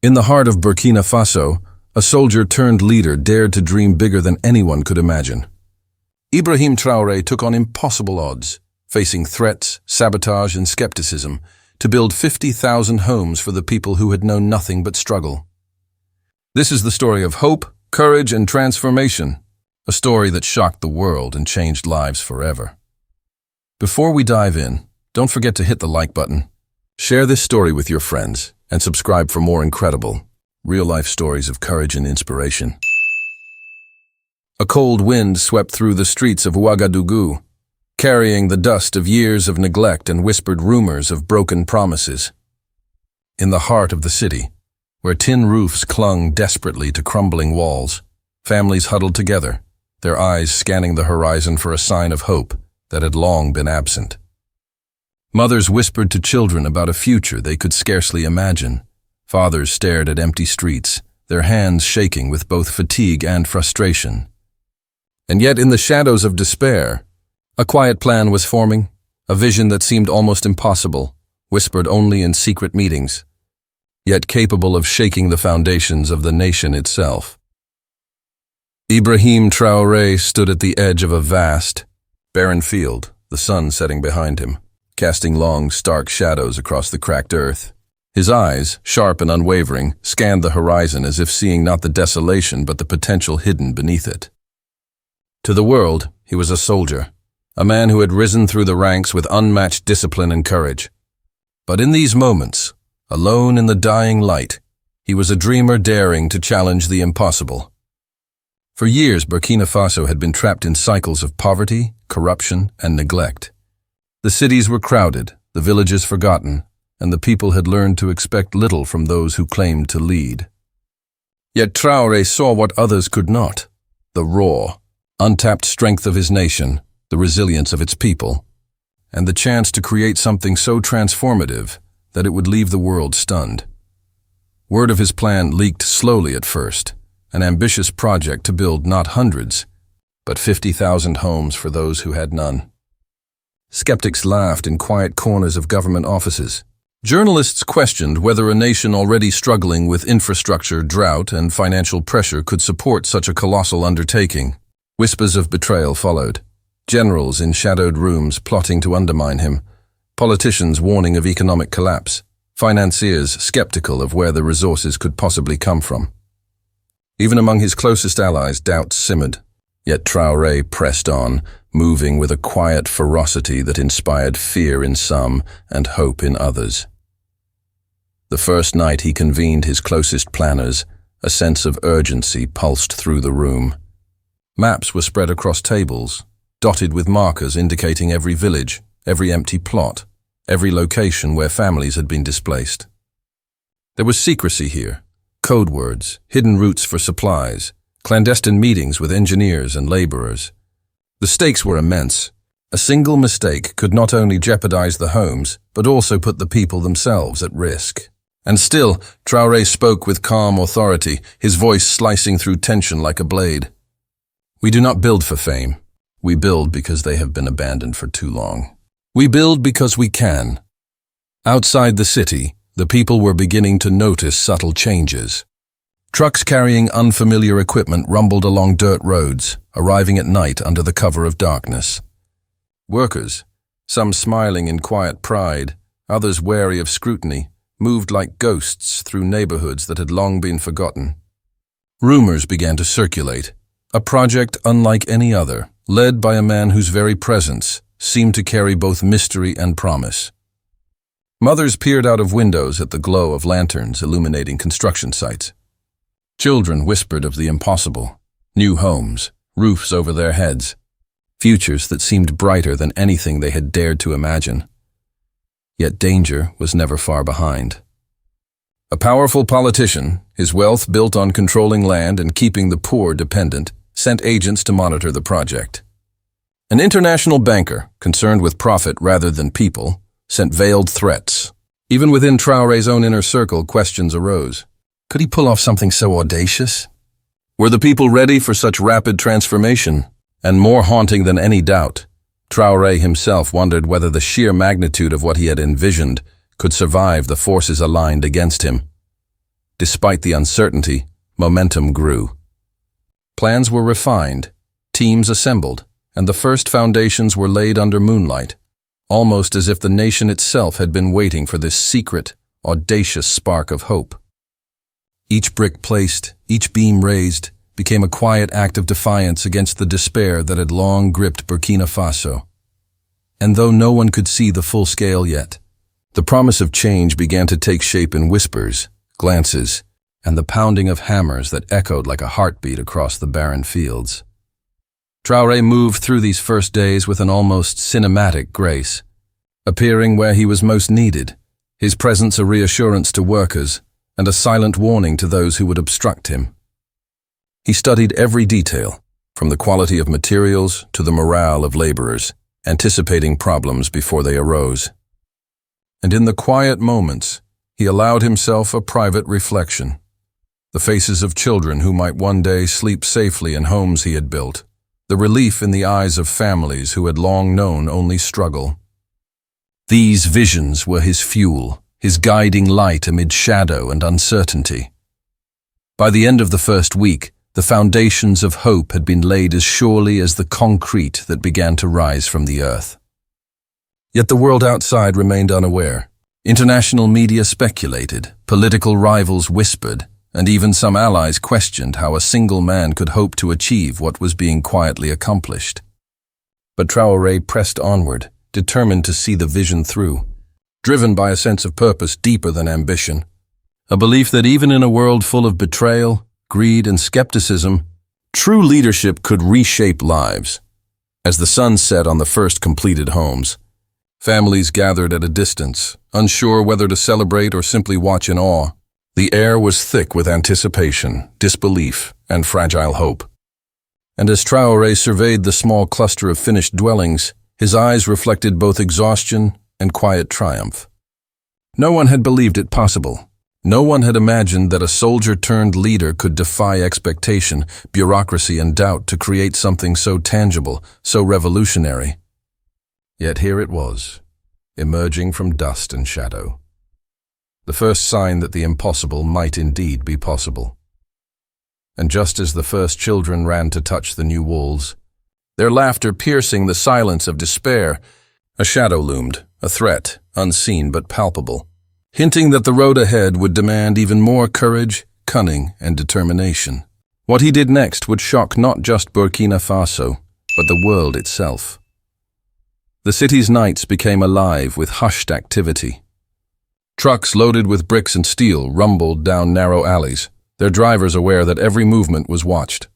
In the heart of Burkina Faso, a soldier-turned-leader dared to dream bigger than anyone could imagine. Ibrahim Traoré took on impossible odds, facing threats, sabotage, and skepticism, to build 50,000 homes for the people who had known nothing but struggle. This is the story of hope, courage, and transformation, a story that shocked the world and changed lives forever. Before we dive in, don't forget to hit the like button, share this story with your friends, and subscribe for more incredible, real-life stories of courage and inspiration. A cold wind swept through the streets of Ouagadougou, carrying the dust of years of neglect and whispered rumors of broken promises. In the heart of the city, where tin roofs clung desperately to crumbling walls, families huddled together, their eyes scanning the horizon for a sign of hope that had long been absent. Mothers whispered to children about a future they could scarcely imagine. Fathers stared at empty streets, their hands shaking with both fatigue and frustration. And yet, in the shadows of despair, a quiet plan was forming, a vision that seemed almost impossible, whispered only in secret meetings, yet capable of shaking the foundations of the nation itself. Ibrahim Traoré stood at the edge of a vast, barren field, the sun setting behind him, casting long, stark shadows across the cracked earth. His eyes, sharp and unwavering, scanned the horizon as if seeing not the desolation but the potential hidden beneath it. To the world, he was a soldier, a man who had risen through the ranks with unmatched discipline and courage. But in these moments, alone in the dying light, he was a dreamer daring to challenge the impossible. For years, Burkina Faso had been trapped in cycles of poverty, corruption, and neglect. The cities were crowded, the villages forgotten, and the people had learned to expect little from those who claimed to lead. Yet Traoré saw what others could not: the raw, untapped strength of his nation, the resilience of its people, and the chance to create something so transformative that it would leave the world stunned. Word of his plan leaked slowly at first, an ambitious project to build not hundreds, but 50,000 homes for those who had none. Skeptics laughed in quiet corners of government offices. Journalists questioned whether a nation already struggling with infrastructure, drought, and financial pressure could support such a colossal undertaking. Whispers of betrayal followed. Generals in shadowed rooms plotting to undermine him, politicians warning of economic collapse, financiers skeptical of where the resources could possibly come from. Even among his closest allies, doubts simmered. Yet Traoré pressed on, moving with a quiet ferocity that inspired fear in some and hope in others. The first night he convened his closest planners, a sense of urgency pulsed through the room. Maps were spread across tables, dotted with markers indicating every village, every empty plot, every location where families had been displaced. There was secrecy here, code words, hidden routes for supplies, clandestine meetings with engineers and laborers. The stakes were immense. A single mistake could not only jeopardize the homes, but also put the people themselves at risk. And still, Traoré spoke with calm authority, his voice slicing through tension like a blade. We do not build for fame. We build because they have been abandoned for too long. We build because we can. Outside the city, the people were beginning to notice subtle changes. Trucks carrying unfamiliar equipment rumbled along dirt roads, arriving at night under the cover of darkness. Workers, some smiling in quiet pride, others wary of scrutiny, moved like ghosts through neighborhoods that had long been forgotten. Rumors began to circulate, a project unlike any other, led by a man whose very presence seemed to carry both mystery and promise. Mothers peered out of windows at the glow of lanterns illuminating construction sites. Children whispered of the impossible, new homes, roofs over their heads, futures that seemed brighter than anything they had dared to imagine. Yet danger was never far behind. A powerful politician, his wealth built on controlling land and keeping the poor dependent, sent agents to monitor the project. An international banker, concerned with profit rather than people, sent veiled threats. Even within Traoré's own inner circle, questions arose. Could he pull off something so audacious? Were the people ready for such rapid transformation? And more haunting than any doubt, Traoré himself wondered whether the sheer magnitude of what he had envisioned could survive the forces aligned against him. Despite the uncertainty, momentum grew. Plans were refined, teams assembled, and the first foundations were laid under moonlight, almost as if the nation itself had been waiting for this secret, audacious spark of hope. Each brick placed, each beam raised, became a quiet act of defiance against the despair that had long gripped Burkina Faso. And though no one could see the full scale yet, the promise of change began to take shape in whispers, glances, and the pounding of hammers that echoed like a heartbeat across the barren fields. Traoré moved through these first days with an almost cinematic grace, appearing where he was most needed, his presence a reassurance to workers and a silent warning to those who would obstruct him. He studied every detail, from the quality of materials to the morale of laborers, anticipating problems before they arose. And in the quiet moments, he allowed himself a private reflection. The faces of children who might one day sleep safely in homes he had built, the relief in the eyes of families who had long known only struggle. These visions were his fuel, his guiding light amid shadow and uncertainty. By the end of the first week, the foundations of hope had been laid as surely as the concrete that began to rise from the earth. Yet the world outside remained unaware. International media speculated, political rivals whispered, and even some allies questioned how a single man could hope to achieve what was being quietly accomplished. But Traoré pressed onward, determined to see the vision through, driven by a sense of purpose deeper than ambition, a belief that even in a world full of betrayal, greed, and skepticism, true leadership could reshape lives. As the sun set on the first completed homes, families gathered at a distance, unsure whether to celebrate or simply watch in awe. The air was thick with anticipation, disbelief, and fragile hope. And as Traoré surveyed the small cluster of finished dwellings, his eyes reflected both exhaustion and quiet triumph. No one had believed it possible. No one had imagined that a soldier-turned-leader could defy expectation, bureaucracy, and doubt to create something so tangible, so revolutionary. Yet here it was, emerging from dust and shadow. The first sign that the impossible might indeed be possible. And just as the first children ran to touch the new walls, their laughter piercing the silence of despair, a shadow loomed, a threat, unseen but palpable, hinting that the road ahead would demand even more courage, cunning, and determination. What he did next would shock not just Burkina Faso, but the world itself. The city's nights became alive with hushed activity. Trucks loaded with bricks and steel rumbled down narrow alleys, their drivers aware that every movement was watched.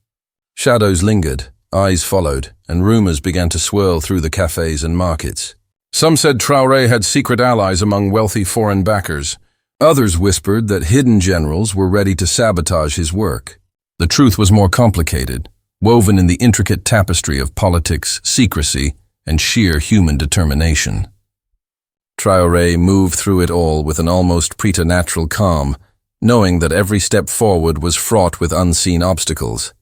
Shadows lingered, eyes followed, and rumors began to swirl through the cafes and markets. Some said Traoré had secret allies among wealthy foreign backers. Others whispered that hidden generals were ready to sabotage his work. The truth was more complicated, woven in the intricate tapestry of politics, secrecy, and sheer human determination. Traoré moved through it all with an almost preternatural calm, knowing that every step forward was fraught with unseen obstacles.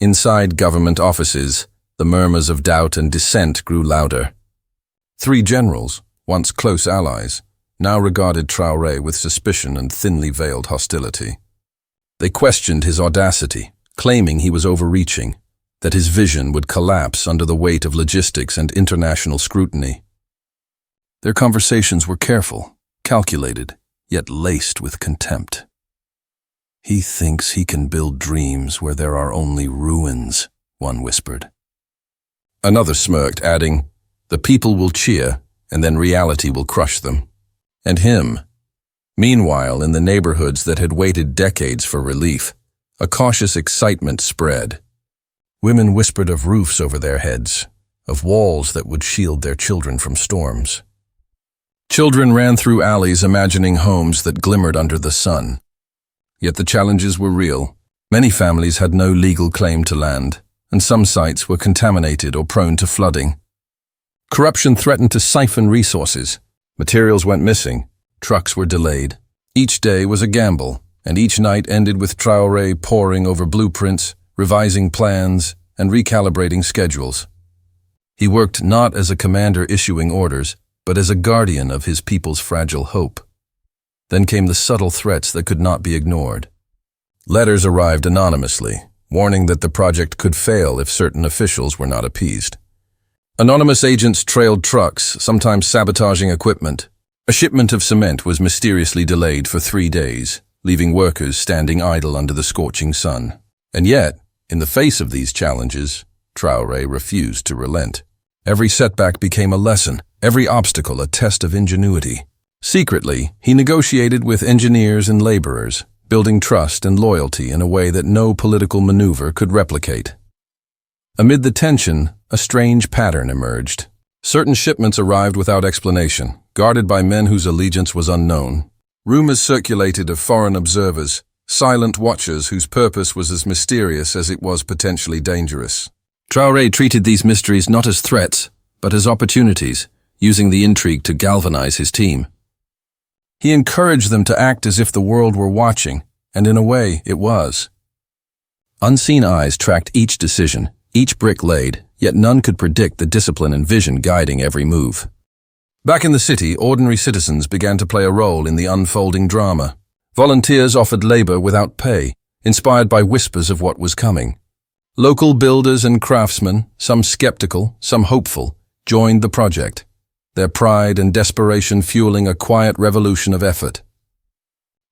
Inside government offices, the murmurs of doubt and dissent grew louder. 3 generals, once close allies, now regarded Traoré with suspicion and thinly veiled hostility. They questioned his audacity, claiming he was overreaching, that his vision would collapse under the weight of logistics and international scrutiny. Their conversations were careful, calculated, yet laced with contempt. "He thinks he can build dreams where there are only ruins," one whispered. Another smirked, adding, "The people will cheer, and then reality will crush them." And him. Meanwhile, in the neighborhoods that had waited decades for relief, a cautious excitement spread. Women whispered of roofs over their heads, of walls that would shield their children from storms. Children ran through alleys imagining homes that glimmered under the sun. Yet the challenges were real. Many families had no legal claim to land, and some sites were contaminated or prone to flooding. Corruption threatened to siphon resources. Materials went missing. Trucks were delayed. Each day was a gamble, and each night ended with Traoré poring over blueprints, revising plans, and recalibrating schedules. He worked not as a commander issuing orders, but as a guardian of his people's fragile hope. Then came the subtle threats that could not be ignored. Letters arrived anonymously, warning that the project could fail if certain officials were not appeased. Anonymous agents trailed trucks, sometimes sabotaging equipment. A shipment of cement was mysteriously delayed for 3 days, leaving workers standing idle under the scorching sun. And yet, in the face of these challenges, Traoré refused to relent. Every setback became a lesson, every obstacle a test of ingenuity. Secretly, he negotiated with engineers and laborers, building trust and loyalty in a way that no political maneuver could replicate. Amid the tension, a strange pattern emerged. Certain shipments arrived without explanation, guarded by men whose allegiance was unknown. Rumors circulated of foreign observers, silent watchers whose purpose was as mysterious as it was potentially dangerous. Traoré treated these mysteries not as threats, but as opportunities, using the intrigue to galvanize his team. He encouraged them to act as if the world were watching, and in a way, it was. Unseen eyes tracked each decision, each brick laid, yet none could predict the discipline and vision guiding every move. Back in the city, ordinary citizens began to play a role in the unfolding drama. Volunteers offered labor without pay, inspired by whispers of what was coming. Local builders and craftsmen, some skeptical, some hopeful, joined the project, their pride and desperation fueling a quiet revolution of effort.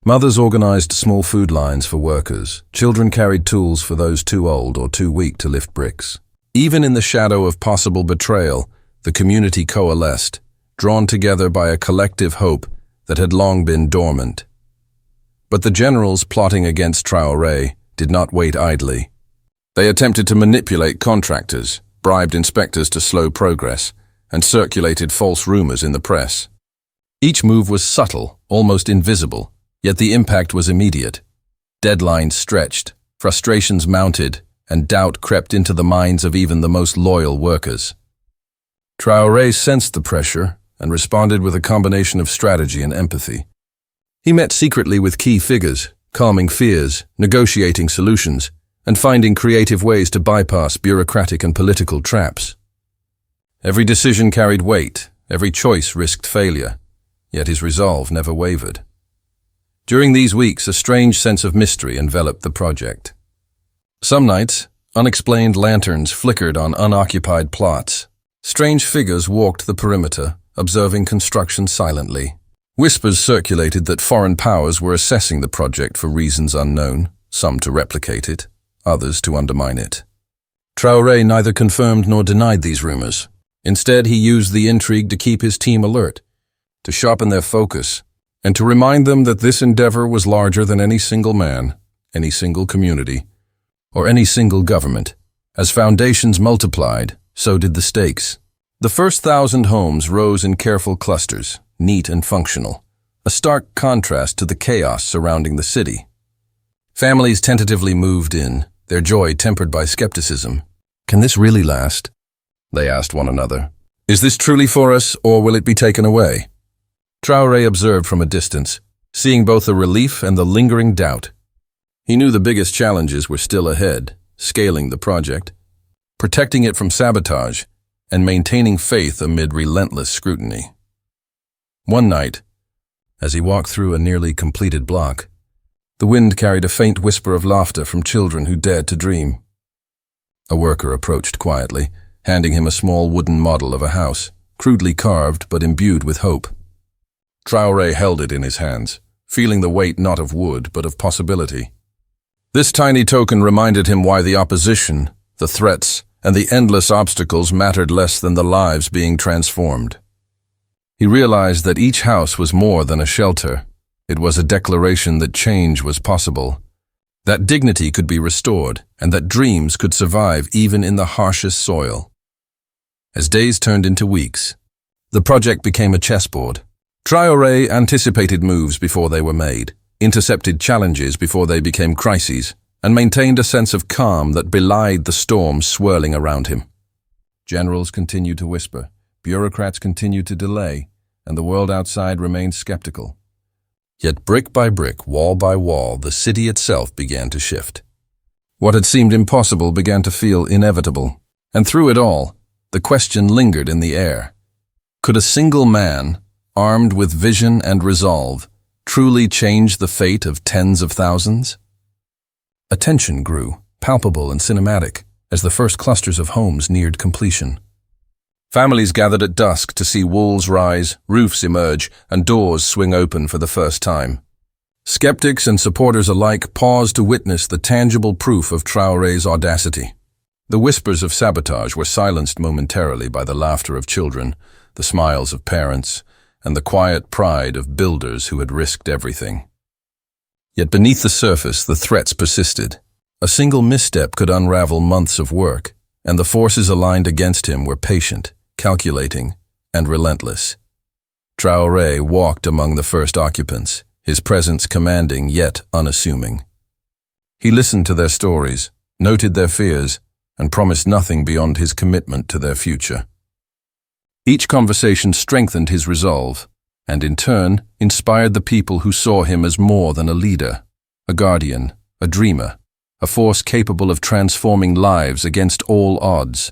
Mothers organized small food lines for workers. Children carried tools for those too old or too weak to lift bricks. Even in the shadow of possible betrayal, the community coalesced, drawn together by a collective hope that had long been dormant. But the generals plotting against Traoré did not wait idly. They attempted to manipulate contractors, bribed inspectors to slow progress, and circulated false rumors in the press. Each move was subtle, almost invisible, yet the impact was immediate. Deadlines stretched, frustrations mounted, and doubt crept into the minds of even the most loyal workers. Traoré sensed the pressure and responded with a combination of strategy and empathy. He met secretly with key figures, calming fears, negotiating solutions, and finding creative ways to bypass bureaucratic and political traps. Every decision carried weight, every choice risked failure, yet his resolve never wavered. During these weeks, a strange sense of mystery enveloped the project. Some nights, unexplained lanterns flickered on unoccupied plots. Strange figures walked the perimeter, observing construction silently. Whispers circulated that foreign powers were assessing the project for reasons unknown, some to replicate it, others to undermine it. Traoré neither confirmed nor denied these rumors. Instead, he used the intrigue to keep his team alert, to sharpen their focus, and to remind them that this endeavor was larger than any single man, any single community, or any single government. As foundations multiplied, so did the stakes. The first 1,000 homes rose in careful clusters, neat and functional, a stark contrast to the chaos surrounding the city. Families tentatively moved in, their joy tempered by skepticism. "Can this really last?" they asked one another. "Is this truly for us, or will it be taken away?" Traoré observed from a distance, seeing both the relief and the lingering doubt. He knew the biggest challenges were still ahead, scaling the project, protecting it from sabotage, and maintaining faith amid relentless scrutiny. One night, as he walked through a nearly completed block, the wind carried a faint whisper of laughter from children who dared to dream. A worker approached quietly, handing him a small wooden model of a house, crudely carved but imbued with hope. Traoré held it in his hands, feeling the weight not of wood but of possibility. This tiny token reminded him why the opposition, the threats, and the endless obstacles mattered less than the lives being transformed. He realized that each house was more than a shelter. It was a declaration that change was possible, that dignity could be restored, and that dreams could survive even in the harshest soil. As days turned into weeks, the project became a chessboard. Traoré anticipated moves before they were made, intercepted challenges before they became crises, and maintained a sense of calm that belied the storm swirling around him. Generals continued to whisper, bureaucrats continued to delay, and the world outside remained skeptical. Yet brick by brick, wall by wall, the city itself began to shift. What had seemed impossible began to feel inevitable, and through it all, the question lingered in the air. Could a single man, armed with vision and resolve, truly change the fate of tens of thousands? A tension grew, palpable and cinematic, as the first clusters of homes neared completion. Families gathered at dusk to see walls rise, roofs emerge, and doors swing open for the first time. Skeptics and supporters alike paused to witness the tangible proof of Traoré's audacity. The whispers of sabotage were silenced momentarily by the laughter of children, the smiles of parents, and the quiet pride of builders who had risked everything. Yet beneath the surface, the threats persisted. A single misstep could unravel months of work, and the forces aligned against him were patient, calculating, and relentless. Traoré walked among the first occupants, his presence commanding yet unassuming. He listened to their stories, noted their fears, and promised nothing beyond his commitment to their future. Each conversation strengthened his resolve, and in turn inspired the people who saw him as more than a leader, a guardian, a dreamer, a force capable of transforming lives against all odds.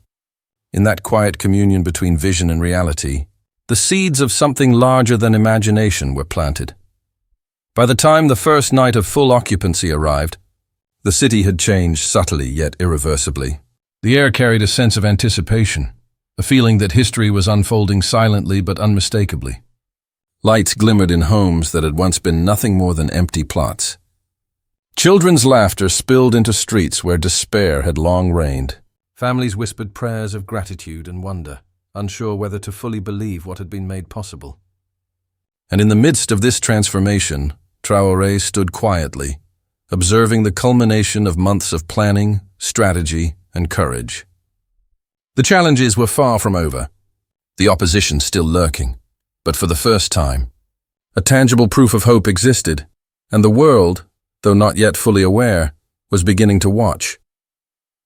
In that quiet communion between vision and reality, the seeds of something larger than imagination were planted. By the time the first night of full occupancy arrived, the city had changed subtly yet irreversibly. The air carried a sense of anticipation, a feeling that history was unfolding silently but unmistakably. Lights glimmered in homes that had once been nothing more than empty plots. Children's laughter spilled into streets where despair had long reigned. Families whispered prayers of gratitude and wonder, unsure whether to fully believe what had been made possible. And in the midst of this transformation, Traoré stood quietly, observing the culmination of months of planning, strategy, and courage. The challenges were far from over, the opposition still lurking, but for the first time, a tangible proof of hope existed, and the world, though not yet fully aware, was beginning to watch.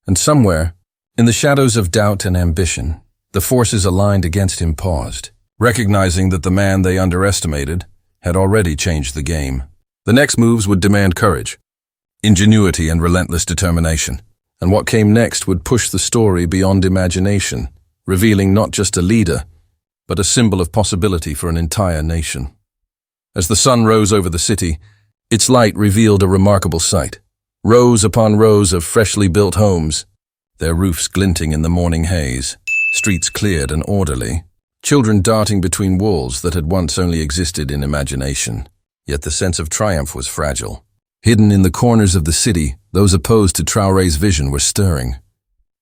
And somewhere, in the shadows of doubt and ambition, the forces aligned against him paused, recognizing that the man they underestimated had already changed the game. The next moves would demand courage, ingenuity, and relentless determination. And what came next would push the story beyond imagination, revealing not just a leader, but a symbol of possibility for an entire nation. As the sun rose over the city, its light revealed a remarkable sight. Rows upon rows of freshly built homes, their roofs glinting in the morning haze, streets cleared and orderly, children darting between walls that had once only existed in imagination. Yet the sense of triumph was fragile. Hidden in the corners of the city, those opposed to Traoré's vision were stirring.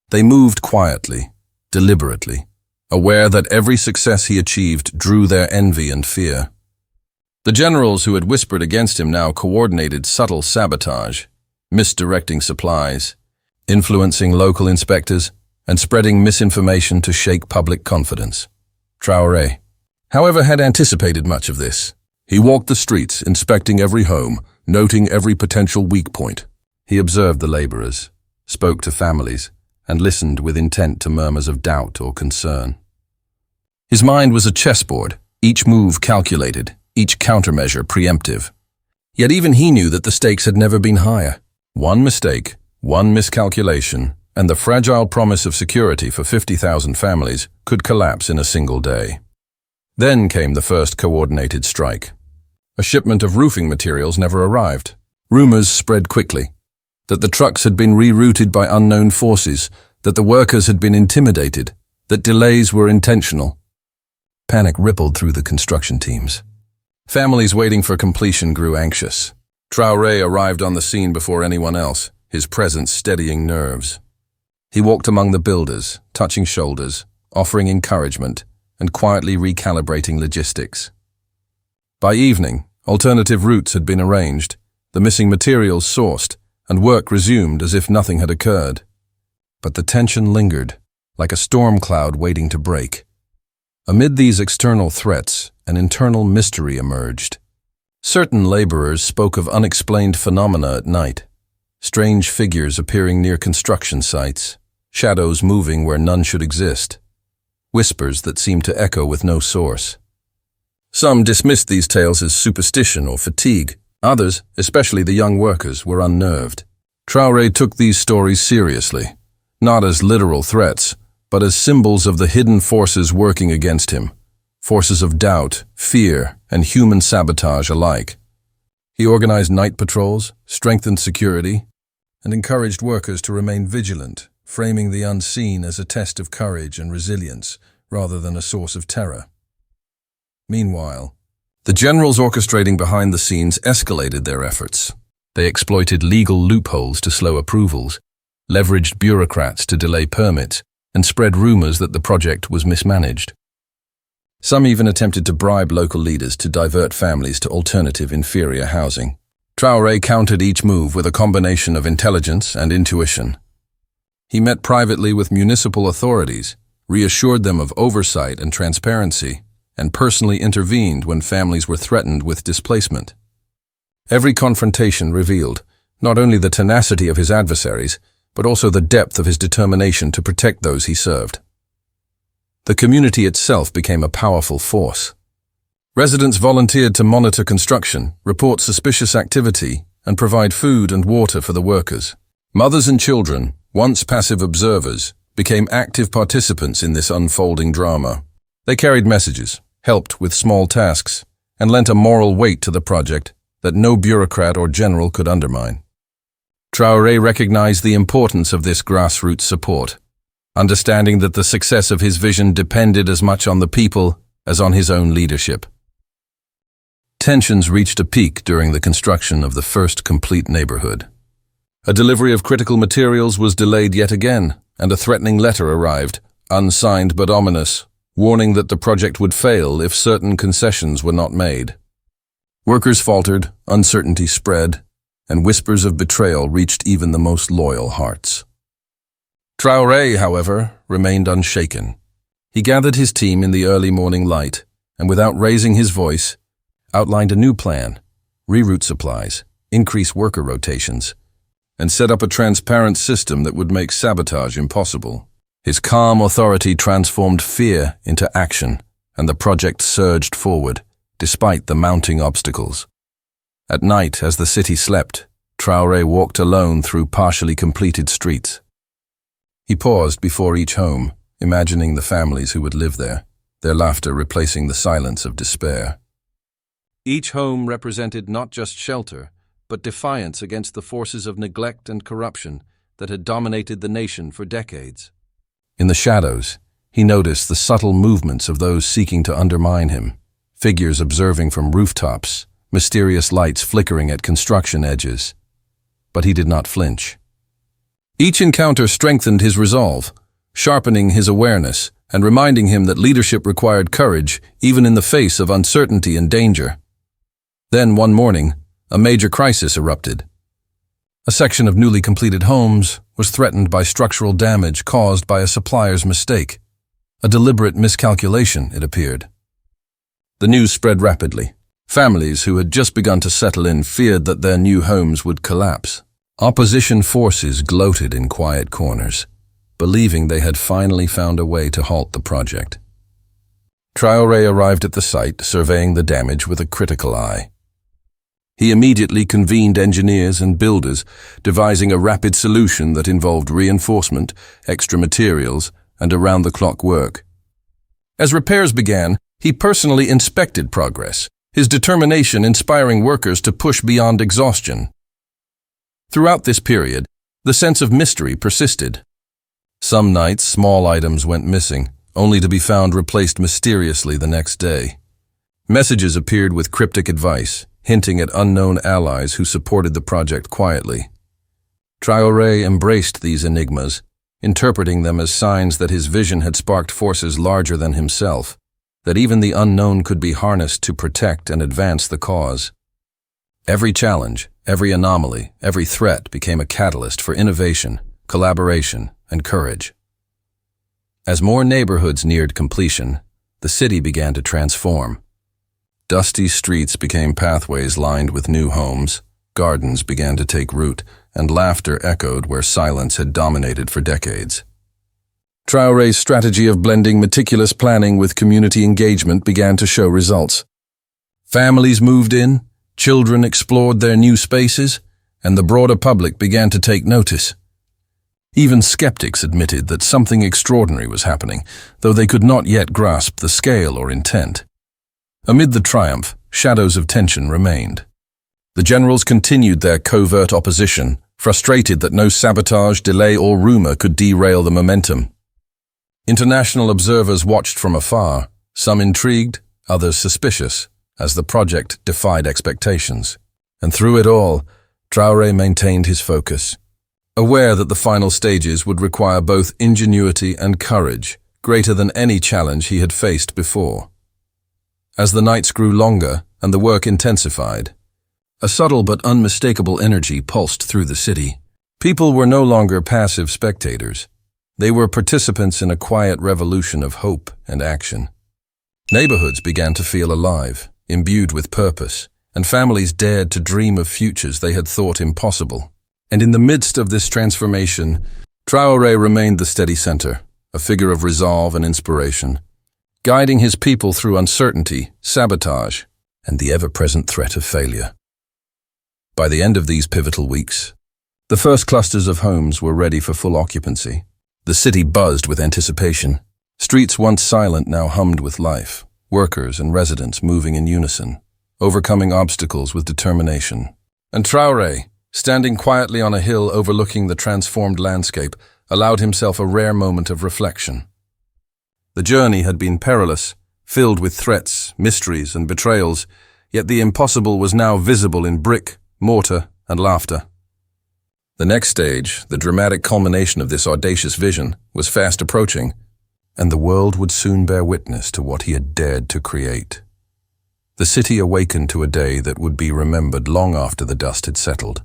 They moved quietly, deliberately, aware that every success he achieved drew their envy and fear. The generals who had whispered against him now coordinated subtle sabotage, misdirecting supplies, influencing local inspectors, and spreading misinformation to shake public confidence. Traoré, however, had anticipated much of this. He walked the streets, inspecting every home, noting every potential weak point. He observed the laborers, spoke to families, and listened with intent to murmurs of doubt or concern. His mind was a chessboard, each move calculated, each countermeasure preemptive. Yet even he knew that the stakes had never been higher. One mistake, one miscalculation, and the fragile promise of security for 50,000 families could collapse in a single day. Then came the first coordinated strike. A shipment of roofing materials never arrived. Rumors spread quickly that the trucks had been rerouted by unknown forces, that the workers had been intimidated, that delays were intentional. Panic rippled through the construction teams. Families waiting for completion grew anxious. Traoré arrived on the scene before anyone else, his presence steadying nerves. He walked among the builders, touching shoulders, offering encouragement, and quietly recalibrating logistics. By evening, alternative routes had been arranged, the missing materials sourced, and work resumed as if nothing had occurred. But the tension lingered, like a storm cloud waiting to break. Amid these external threats, an internal mystery emerged. Certain laborers spoke of unexplained phenomena at night, strange figures appearing near construction sites, shadows moving where none should exist, whispers that seemed to echo with no source. Some dismissed these tales as superstition or fatigue. Others, especially the young workers, were unnerved. Traoré took these stories seriously, not as literal threats, but as symbols of the hidden forces working against him, forces of doubt, fear, and human sabotage alike. He organized night patrols, strengthened security, and encouraged workers to remain vigilant, framing the unseen as a test of courage and resilience rather than a source of terror. Meanwhile, the generals orchestrating behind the scenes escalated their efforts. They exploited legal loopholes to slow approvals, leveraged bureaucrats to delay permits, and spread rumors that the project was mismanaged. Some even attempted to bribe local leaders to divert families to alternative inferior housing. Traoré countered each move with a combination of intelligence and intuition. He met privately with municipal authorities, reassured them of oversight and transparency, and personally intervened when families were threatened with displacement. Every confrontation revealed not only the tenacity of his adversaries, but also the depth of his determination to protect those he served. The community itself became a powerful force. Residents volunteered to monitor construction, report suspicious activity, and provide food and water for the workers. Mothers and children, once passive observers, became active participants in this unfolding drama. They carried messages, helped with small tasks, and lent a moral weight to the project that no bureaucrat or general could undermine. Traoré recognized the importance of this grassroots support, understanding that the success of his vision depended as much on the people as on his own leadership. Tensions reached a peak during the construction of the first complete neighborhood. A delivery of critical materials was delayed yet again, and a threatening letter arrived, unsigned but ominous, warning that the project would fail if certain concessions were not made. Workers faltered, uncertainty spread, and whispers of betrayal reached even the most loyal hearts. Traoré, however, remained unshaken. He gathered his team in the early morning light, and without raising his voice, outlined a new plan, reroute supplies, increase worker rotations, and set up a transparent system that would make sabotage impossible. His calm authority transformed fear into action, and the project surged forward, despite the mounting obstacles. At night, as the city slept, Traoré walked alone through partially completed streets. He paused before each home, imagining the families who would live there, their laughter replacing the silence of despair. Each home represented not just shelter, but defiance against the forces of neglect and corruption that had dominated the nation for decades. In the shadows, he noticed the subtle movements of those seeking to undermine him, figures observing from rooftops, mysterious lights flickering at construction edges. But he did not flinch. Each encounter strengthened his resolve, sharpening his awareness and reminding him that leadership required courage even in the face of uncertainty and danger. Then, one morning, a major crisis erupted. A section of newly completed homes was threatened by structural damage caused by a supplier's mistake. A deliberate miscalculation, it appeared. The news spread rapidly. Families who had just begun to settle in feared that their new homes would collapse. Opposition forces gloated in quiet corners, believing they had finally found a way to halt the project. Traoré arrived at the site, surveying the damage with a critical eye. He immediately convened engineers and builders, devising a rapid solution that involved reinforcement, extra materials, and around-the-clock work. As repairs began, he personally inspected progress, his determination inspiring workers to push beyond exhaustion. Throughout this period, the sense of mystery persisted. Some nights, small items went missing, only to be found replaced mysteriously the next day. Messages appeared with cryptic advice, hinting at unknown allies who supported the project quietly. Traoré embraced these enigmas, interpreting them as signs that his vision had sparked forces larger than himself, that even the unknown could be harnessed to protect and advance the cause. Every challenge, every anomaly, every threat became a catalyst for innovation, collaboration, and courage. As more neighborhoods neared completion, the city began to transform. Dusty streets became pathways lined with new homes, gardens began to take root, and laughter echoed where silence had dominated for decades. Traoré's strategy of blending meticulous planning with community engagement began to show results. Families moved in, children explored their new spaces, and the broader public began to take notice. Even skeptics admitted that something extraordinary was happening, though they could not yet grasp the scale or intent. Amid the triumph, shadows of tension remained. The generals continued their covert opposition, frustrated that no sabotage, delay, or rumor could derail the momentum. International observers watched from afar, some intrigued, others suspicious, as the project defied expectations. And through it all, Traoré maintained his focus, aware that the final stages would require both ingenuity and courage, greater than any challenge he had faced before. As the nights grew longer and the work intensified, a subtle but unmistakable energy pulsed through the city. People were no longer passive spectators. They were participants in a quiet revolution of hope and action. Neighborhoods began to feel alive, imbued with purpose, and families dared to dream of futures they had thought impossible. And in the midst of this transformation, Traoré remained the steady center, a figure of resolve and inspiration, guiding his people through uncertainty, sabotage, and the ever-present threat of failure. By the end of these pivotal weeks, the first clusters of homes were ready for full occupancy. The city buzzed with anticipation. Streets once silent now hummed with life, workers and residents moving in unison, overcoming obstacles with determination. And Traoré, standing quietly on a hill overlooking the transformed landscape, allowed himself a rare moment of reflection. The journey had been perilous, filled with threats, mysteries, and betrayals, yet the impossible was now visible in brick, mortar, and laughter. The next stage, the dramatic culmination of this audacious vision, was fast approaching, and the world would soon bear witness to what he had dared to create. The city awakened to a day that would be remembered long after the dust had settled.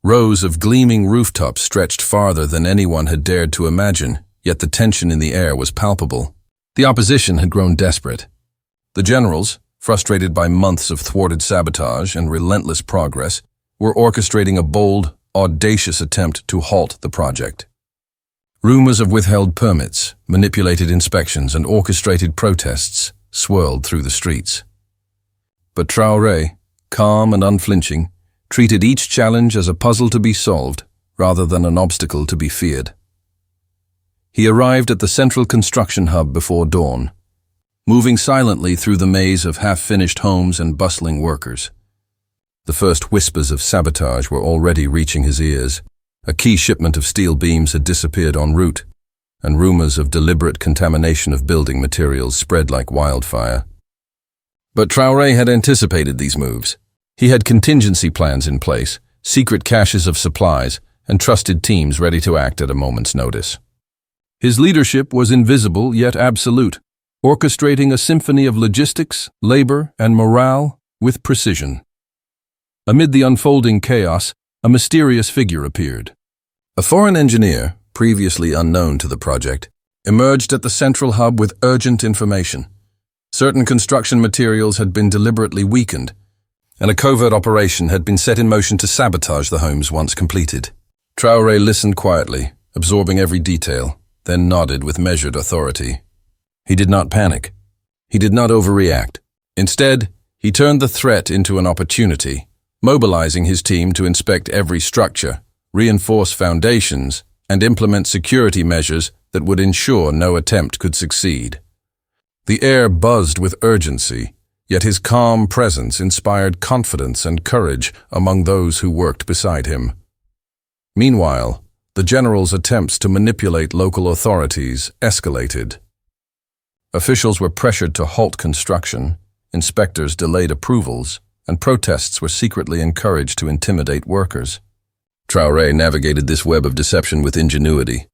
Rows of gleaming rooftops stretched farther than anyone had dared to imagine, yet the tension in the air was palpable. The opposition had grown desperate. The generals, frustrated by months of thwarted sabotage and relentless progress, were orchestrating a bold, audacious attempt to halt the project. Rumors of withheld permits, manipulated inspections, and orchestrated protests swirled through the streets. But Traoré, calm and unflinching, treated each challenge as a puzzle to be solved rather than an obstacle to be feared. He arrived at the central construction hub before dawn, moving silently through the maze of half-finished homes and bustling workers. The first whispers of sabotage were already reaching his ears. A key shipment of steel beams had disappeared en route, and rumors of deliberate contamination of building materials spread like wildfire. But Traoré had anticipated these moves. He had contingency plans in place, secret caches of supplies, and trusted teams ready to act at a moment's notice. His leadership was invisible yet absolute, orchestrating a symphony of logistics, labor, and morale with precision. Amid the unfolding chaos, a mysterious figure appeared. A foreign engineer, previously unknown to the project, emerged at the central hub with urgent information. Certain construction materials had been deliberately weakened, and a covert operation had been set in motion to sabotage the homes once completed. Traoré listened quietly, absorbing every detail, then nodded with measured authority. He did not panic. He did not overreact. Instead, he turned the threat into an opportunity, mobilizing his team to inspect every structure, reinforce foundations, and implement security measures that would ensure no attempt could succeed. The air buzzed with urgency, yet his calm presence inspired confidence and courage among those who worked beside him. Meanwhile, the general's attempts to manipulate local authorities escalated. Officials were pressured to halt construction, inspectors delayed approvals, and protests were secretly encouraged to intimidate workers. Traoré navigated this web of deception with ingenuity.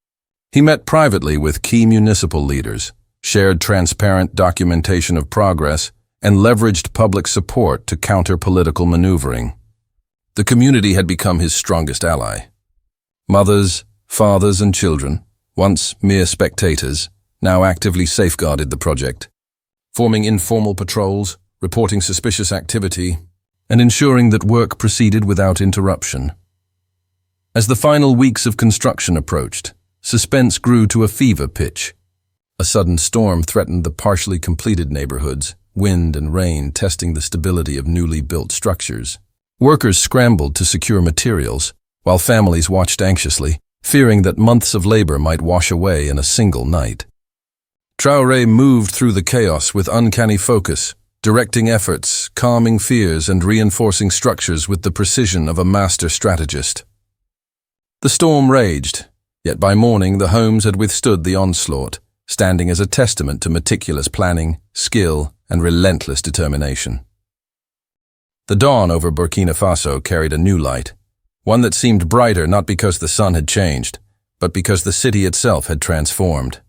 He met privately with key municipal leaders, shared transparent documentation of progress, and leveraged public support to counter political maneuvering. The community had become his strongest ally. Mothers, fathers, and children, once mere spectators, now actively safeguarded the project, forming informal patrols, reporting suspicious activity, and ensuring that work proceeded without interruption. As the final weeks of construction approached, suspense grew to a fever pitch. A sudden storm threatened the partially completed neighborhoods, wind and rain testing the stability of newly built structures. Workers scrambled to secure materials, while families watched anxiously, fearing that months of labor might wash away in a single night. Traoré moved through the chaos with uncanny focus, directing efforts, calming fears, and reinforcing structures with the precision of a master strategist. The storm raged, yet by morning the homes had withstood the onslaught, standing as a testament to meticulous planning, skill, and relentless determination. The dawn over Burkina Faso carried a new light, one that seemed brighter not because the sun had changed, but because the city itself had transformed.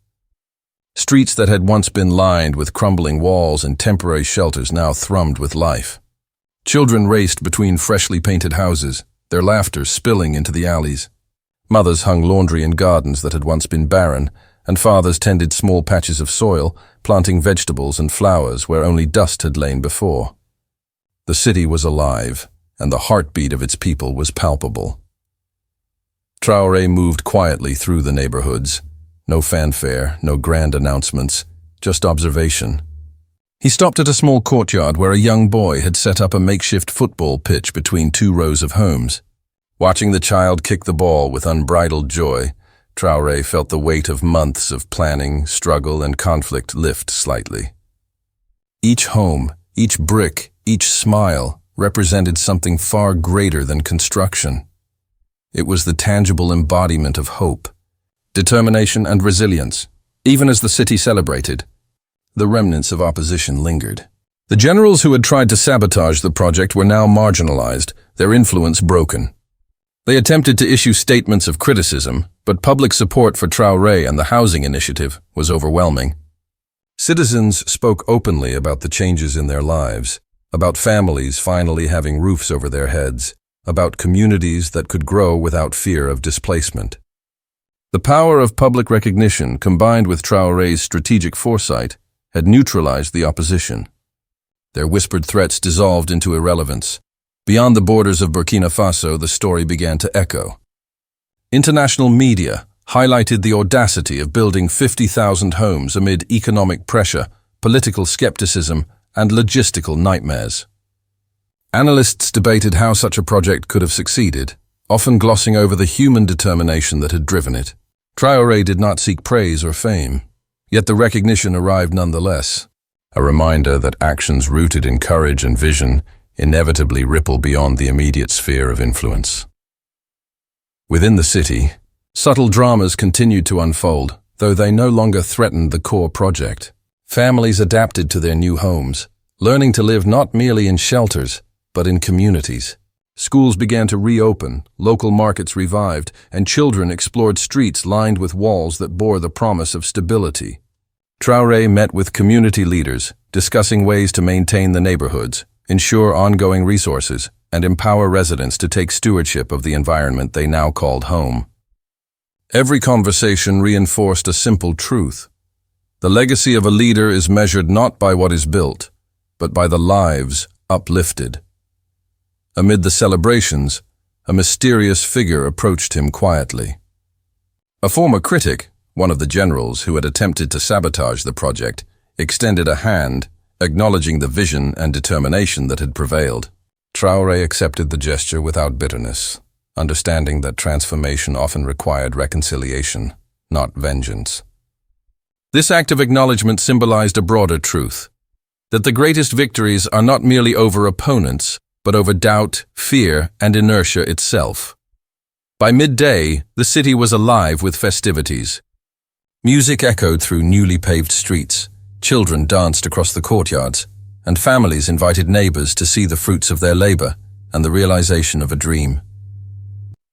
Streets that had once been lined with crumbling walls and temporary shelters now thrummed with life. Children raced between freshly painted houses, their laughter spilling into the alleys. Mothers hung laundry in gardens that had once been barren, and fathers tended small patches of soil, planting vegetables and flowers where only dust had lain before. The city was alive, and the heartbeat of its people was palpable. Traoré moved quietly through the neighborhoods. No fanfare, no grand announcements, just observation. He stopped at a small courtyard where a young boy had set up a makeshift football pitch between two rows of homes. Watching the child kick the ball with unbridled joy, Traoré felt the weight of months of planning, struggle, and conflict lift slightly. Each home, each brick, each smile represented something far greater than construction. It was the tangible embodiment of hope, determination, and resilience. Even as the city celebrated, the remnants of opposition lingered. The generals who had tried to sabotage the project were now marginalized, their influence broken. They attempted to issue statements of criticism, but public support for Traoré and the housing initiative was overwhelming. Citizens spoke openly about the changes in their lives, about families finally having roofs over their heads, about communities that could grow without fear of displacement. The power of public recognition, combined with Traoré's strategic foresight, had neutralized the opposition. Their whispered threats dissolved into irrelevance. Beyond the borders of Burkina Faso, the story began to echo. International media highlighted the audacity of building 50,000 homes amid economic pressure, political skepticism, and logistical nightmares. Analysts debated how such a project could have succeeded, often glossing over the human determination that had driven it. Traoré did not seek praise or fame, yet the recognition arrived nonetheless, a reminder that actions rooted in courage and vision inevitably ripple beyond the immediate sphere of influence. Within the city, subtle dramas continued to unfold, though they no longer threatened the core project. Families adapted to their new homes, learning to live not merely in shelters, but in communities. Schools began to reopen, local markets revived, and children explored streets lined with walls that bore the promise of stability. Traoré met with community leaders, discussing ways to maintain the neighborhoods, ensure ongoing resources, and empower residents to take stewardship of the environment they now called home. Every conversation reinforced a simple truth. The legacy of a leader is measured not by what is built, but by the lives uplifted. Amid the celebrations, a mysterious figure approached him quietly. A former critic, one of the generals who had attempted to sabotage the project, extended a hand, acknowledging the vision and determination that had prevailed. Traoré accepted the gesture without bitterness, understanding that transformation often required reconciliation, not vengeance. This act of acknowledgement symbolized a broader truth, that the greatest victories are not merely over opponents, but over doubt, fear, and inertia itself. By midday, the city was alive with festivities. Music echoed through newly paved streets, children danced across the courtyards, and families invited neighbors to see the fruits of their labor and the realization of a dream.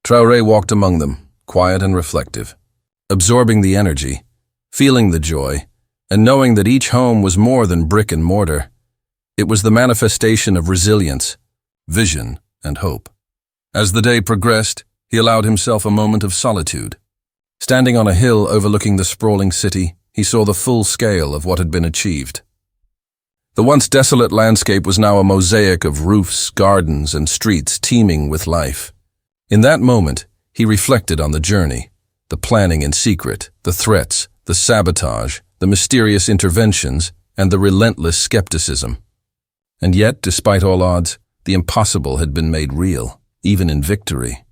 Traoré walked among them, quiet and reflective, absorbing the energy, feeling the joy, and knowing that each home was more than brick and mortar. It was the manifestation of resilience, vision, and hope. As the day progressed, he allowed himself a moment of solitude. Standing on a hill overlooking the sprawling city, he saw the full scale of what had been achieved. The once desolate landscape was now a mosaic of roofs, gardens, and streets teeming with life. In that moment, he reflected on the journey, the planning in secret, the threats, the sabotage, the mysterious interventions, and the relentless skepticism. And yet, despite all odds, the impossible had been made real, even in victory.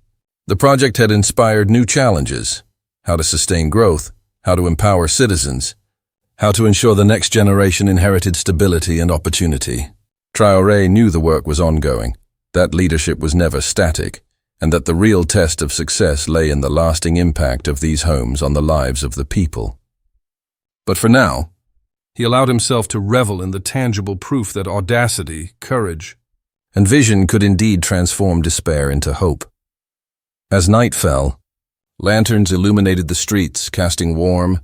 The project had inspired new challenges: how to sustain growth, how to empower citizens, how to ensure the next generation inherited stability and opportunity. Traoré knew the work was ongoing, that leadership was never static, and that the real test of success lay in the lasting impact of these homes on the lives of the people. But for now, he allowed himself to revel in the tangible proof that audacity, courage, and vision could indeed transform despair into hope. As night fell, lanterns illuminated the streets, casting warm,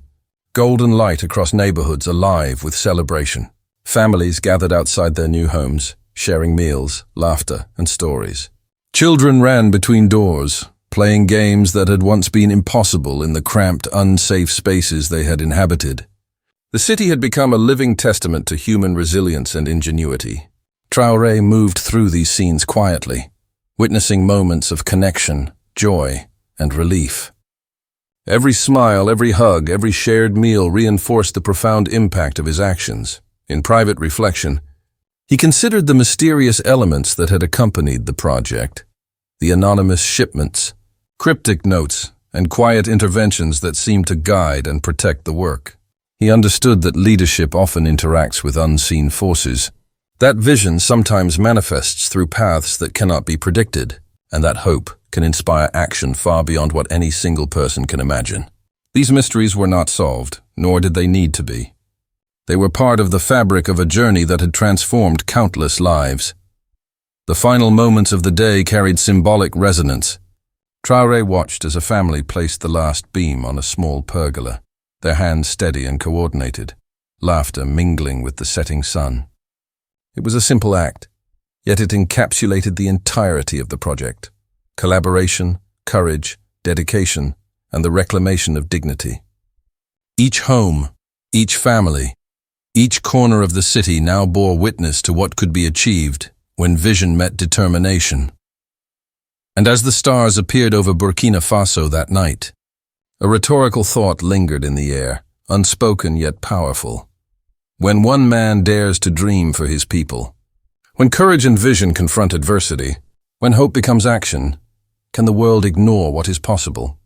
golden light across neighborhoods alive with celebration. Families gathered outside their new homes, sharing meals, laughter, and stories. Children ran between doors, playing games that had once been impossible in the cramped, unsafe spaces they had inhabited. The city had become a living testament to human resilience and ingenuity. Traoré moved through these scenes quietly, witnessing moments of connection, joy, and relief. Every smile, every hug, every shared meal reinforced the profound impact of his actions. In private reflection, he considered the mysterious elements that had accompanied the project, the anonymous shipments, cryptic notes, and quiet interventions that seemed to guide and protect the work. He understood that leadership often interacts with unseen forces, that vision sometimes manifests through paths that cannot be predicted, and that hope can inspire action far beyond what any single person can imagine. These mysteries were not solved, nor did they need to be. They were part of the fabric of a journey that had transformed countless lives. The final moments of the day carried symbolic resonance. Traoré watched as a family placed the last beam on a small pergola, their hands steady and coordinated, laughter mingling with the setting sun. It was a simple act, yet it encapsulated the entirety of the project: collaboration, courage, dedication, and the reclamation of dignity. Each home, each family, each corner of the city now bore witness to what could be achieved when vision met determination. And as the stars appeared over Burkina Faso that night, a rhetorical thought lingered in the air, unspoken yet powerful. When one man dares to dream for his people, when courage and vision confront adversity, when hope becomes action, can the world ignore what is possible?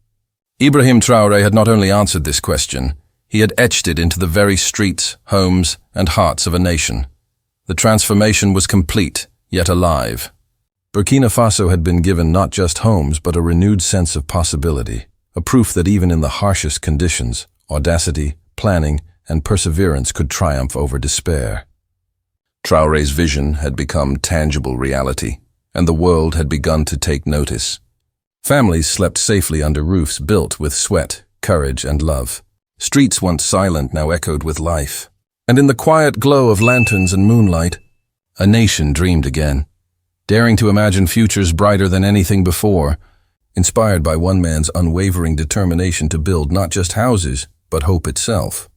Ibrahim Traoré had not only answered this question, he had etched it into the very streets, homes, and hearts of a nation. The transformation was complete, yet alive. Burkina Faso had been given not just homes, but a renewed sense of possibility, a proof that even in the harshest conditions, audacity, planning, and perseverance could triumph over despair. Traoré's vision had become tangible reality, and the world had begun to take notice. Families slept safely under roofs built with sweat, courage, and love. Streets once silent now echoed with life. And in the quiet glow of lanterns and moonlight, a nation dreamed again, daring to imagine futures brighter than anything before, inspired by one man's unwavering determination to build not just houses, but hope itself.